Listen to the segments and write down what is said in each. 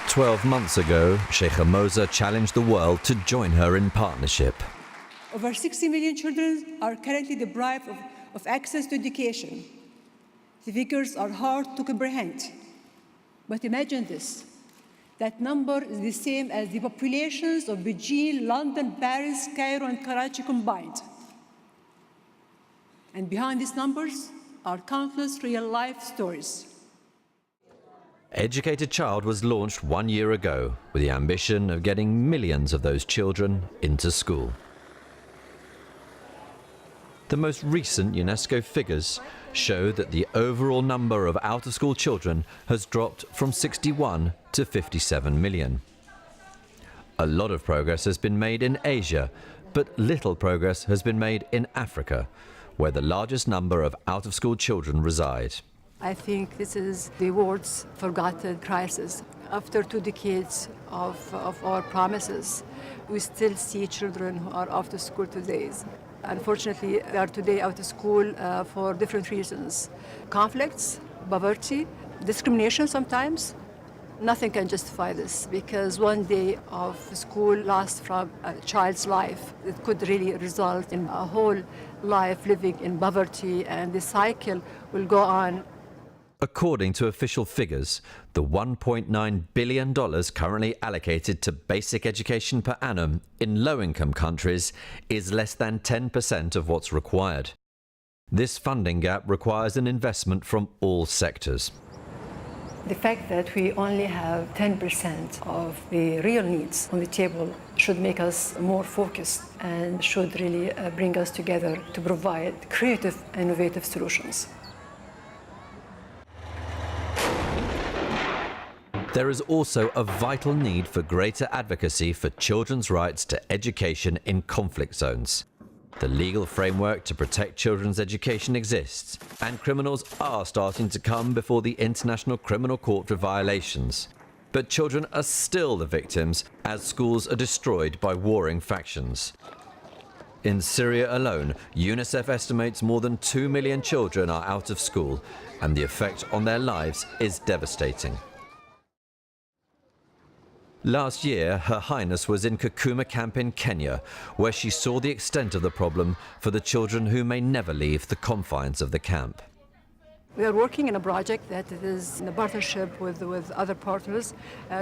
12 months ago, Sheikha Moza challenged the world to join her in partnership. Over 60 million children are currently deprived of access to education. The figures are hard to comprehend. But imagine this. That number is the same as the populations of Beijing, London, Paris, Cairo, and Karachi combined. And behind these numbers are countless real-life stories. Educated Child was launched 1 year ago with the ambition of getting millions of those children into school. The most recent UNESCO figures show that the overall number of out-of-school children has dropped from 61 to 57 million. A lot of progress has been made in Asia, but little progress has been made in Africa, where the largest number of out-of-school children reside. I think this is the world's forgotten crisis. After 2 decades of our promises, we still see children who are out of school today. Unfortunately, they are today out of school for different reasons. Conflicts, poverty, discrimination sometimes. Nothing can justify this, because 1 day of school lost from a child's life, it could really result in a whole life living in poverty, and the cycle will go on. According to official figures, the $1.9 billion currently allocated to basic education per annum in low-income countries is less than 10% of what's required. This funding gap requires an investment from all sectors. The fact that we only have 10% of the real needs on the table should make us more focused and should really bring us together to provide creative, innovative solutions. There is also a vital need for greater advocacy for children's rights to education in conflict zones. The legal framework to protect children's education exists, and criminals are starting to come before the International Criminal Court for violations. But children are still the victims as schools are destroyed by warring factions. In Syria alone, UNICEF estimates more than 2 million children are out of school, and the effect on their lives is devastating. Last year, Her Highness was in Kakuma camp in Kenya, where she saw the extent of the problem for the children who may never leave the confines of the camp. We are working in a project that is in a partnership with other partners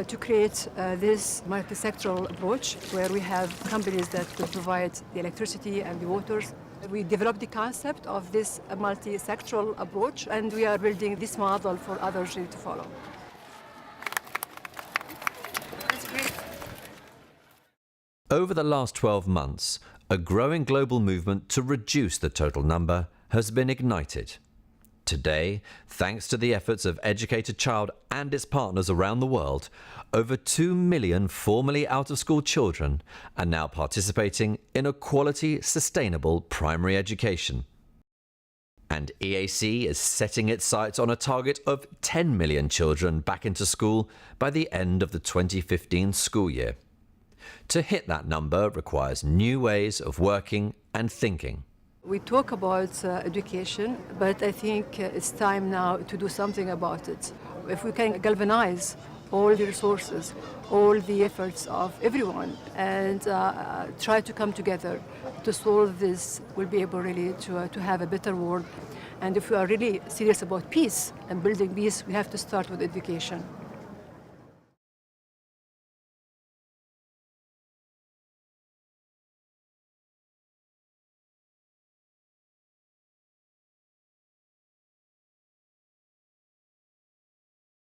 to create this multi-sectoral approach, where we have companies that will provide the electricity and the water. We developed the concept of this multi-sectoral approach, and we are building this model for others to follow. Over the last 12 months, a growing global movement to reduce the total number has been ignited. Today, thanks to the efforts of Educated Child and its partners around the world, over 2 million formerly out-of-school children are now participating in a quality, sustainable primary education. And EAC is setting its sights on a target of 10 million children back into school by the end of the 2015 school year. To hit that number requires new ways of working and thinking. We talk about education, but I think it's time now to do something about it. If we can galvanize all the resources, all the efforts of everyone, and try to come together to solve this, we'll be able really to have a better world. And if we are really serious about peace and building peace, we have to start with education.